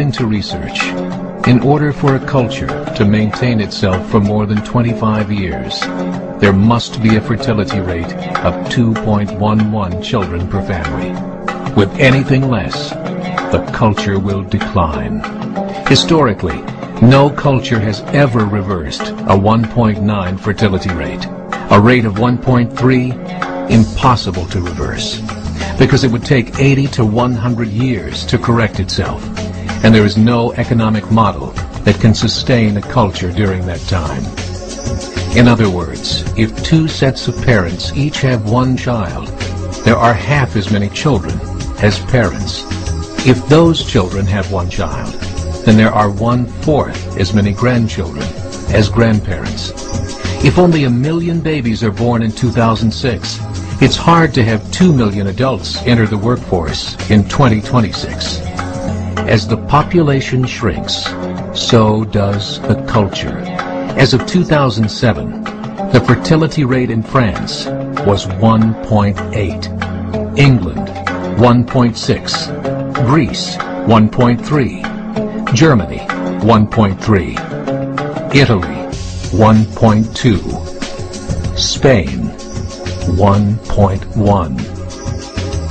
According to research, in order for a culture to maintain itself for more than 25 years, there must be a fertility rate of 2.11 children per family. With anything less, the culture will decline. Historically, no culture has ever reversed a 1.9 fertility rate. A rate of 1.3, impossible to reverse, because it would take 80 to 100 years to correct itself, and there is no economic model that can sustain a culture during that time. In other words, if two sets of parents each have one child, there are half as many children as parents. If those children have one child, then there are 1/4 as many grandchildren as grandparents. If only 1 million babies are born in 2006, it's hard to have 2 million adults enter the workforce in 2026. As the population shrinks, so does the culture. As of 2007, the fertility rate in France was 1.8, England 1.6, Greece 1.3, Germany 1.3, Italy 1.2, Spain 1.1.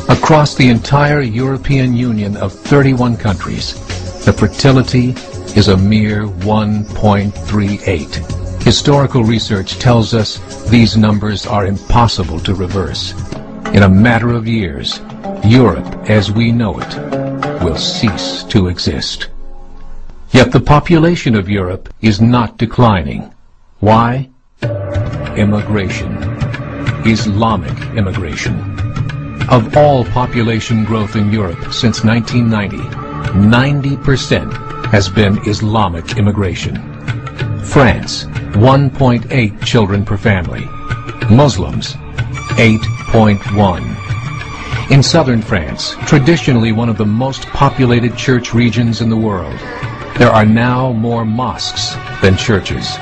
Across the entire European Union of 31 countries, the fertility is a mere 1.38. Historical research tells us these numbers are impossible to reverse. In a matter of years, Europe as we know it will cease to exist. Yet the population of Europe is not declining. Why? Immigration. Islamic immigration. Of all population growth in Europe since 1990, 90% has been Islamic immigration. France, 1.8 children per family. Muslims, 8.1. In southern France, traditionally one of the most populated church regions in the world, there are now more mosques than churches.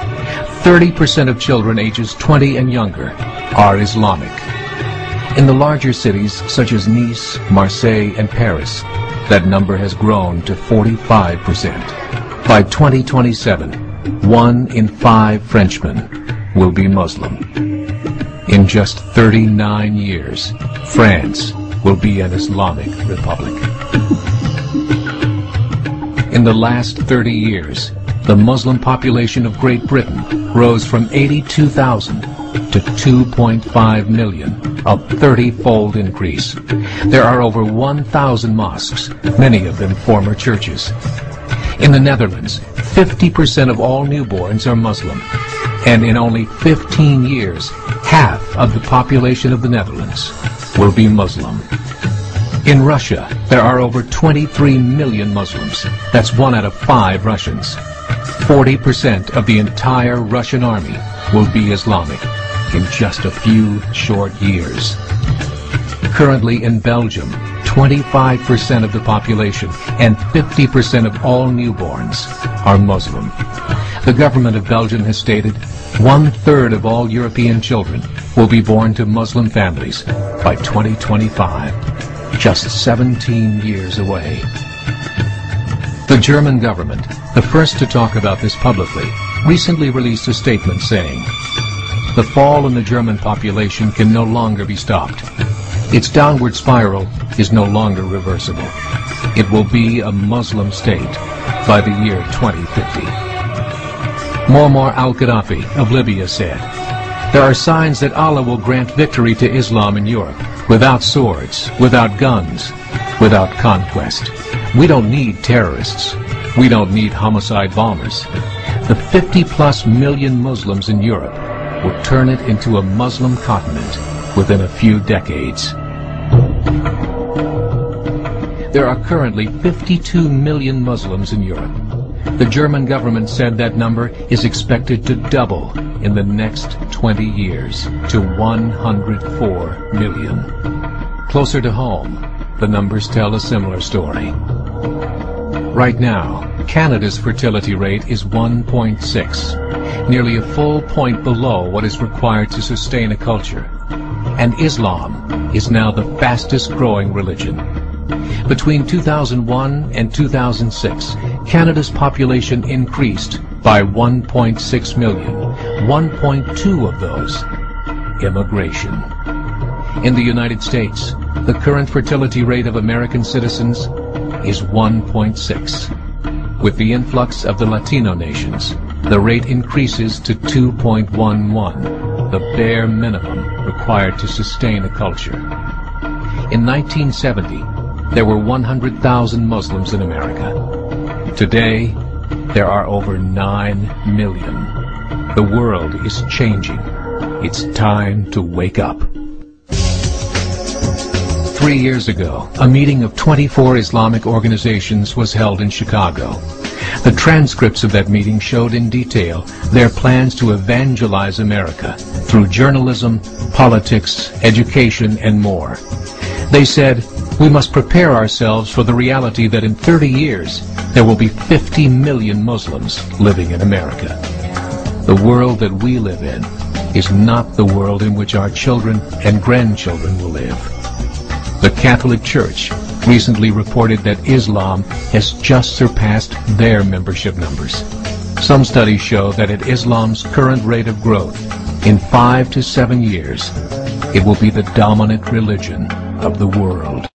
30% of children ages 20 and younger are Islamic. In the larger cities such as Nice, Marseille, and Paris, that number has grown to 45%. By 2027, 1 in 5 Frenchmen will be Muslim. In just 39 years, France will be an Islamic republic. In the last 30 years, the Muslim population of Great Britain rose from 82,000 to 2.5 million, a 30-fold increase. There are over 1,000 mosques, many of them former churches. In the Netherlands, 50% of all newborns are Muslim, and in only 15 years, half of the population of the Netherlands will be Muslim. In Russia, there are over 23 million Muslims. That's 1 out of 5 Russians. 40% of the entire Russian army will be Islamic in just a few short years. Currently in Belgium, 25% of the population and 50% of all newborns are Muslim. The government of Belgium has stated 1/3 of all European children will be born to Muslim families by 2025, just 17 years away. The German government, the first to talk about this publicly, recently released a statement saying, "The fall in the German population can no longer be stopped. Its downward spiral is no longer reversible. It will be a Muslim state by the year 2050. Muammar al-Gaddafi of Libya said, "There are signs that Allah will grant victory to Islam in Europe, without swords, without guns, without conquest. We don't need terrorists. We don't need homicide bombers. The 50+ million Muslims in Europe will turn it into a Muslim continent within a few decades." There are currently 52 million Muslims in Europe. The German government said that number is expected to double in the next 20 years to 104 million. Closer to home, the numbers tell a similar story. Right now, Canada's fertility rate is 1.6, nearly a full point below what is required to sustain a culture. And Islam is now the fastest growing religion. Between 2001 and 2006, Canada's population increased by 1.6 million, 1.2 of those immigration. In the United States, the current fertility rate of American citizens is 1.6. With the influx of the Latino nations, the rate increases to 2.11, the bare minimum required to sustain a culture. In 1970, there were 100,000 Muslims in America. Today, there are over 9 million. The world is changing. It's time to wake up. 3 years ago, a meeting of 24 Islamic organizations was held in Chicago. The transcripts of that meeting showed in detail their plans to evangelize America through journalism, politics, education, and more. They said, we must prepare ourselves for the reality that in 30 years, there will be 50 million Muslims living in America. The world that we live in is not the world in which our children and grandchildren will live. The Catholic Church recently reported that Islam has just surpassed their membership numbers. Some studies show that at Islam's current rate of growth, in 5 to 7 years, it will be the dominant religion of the world.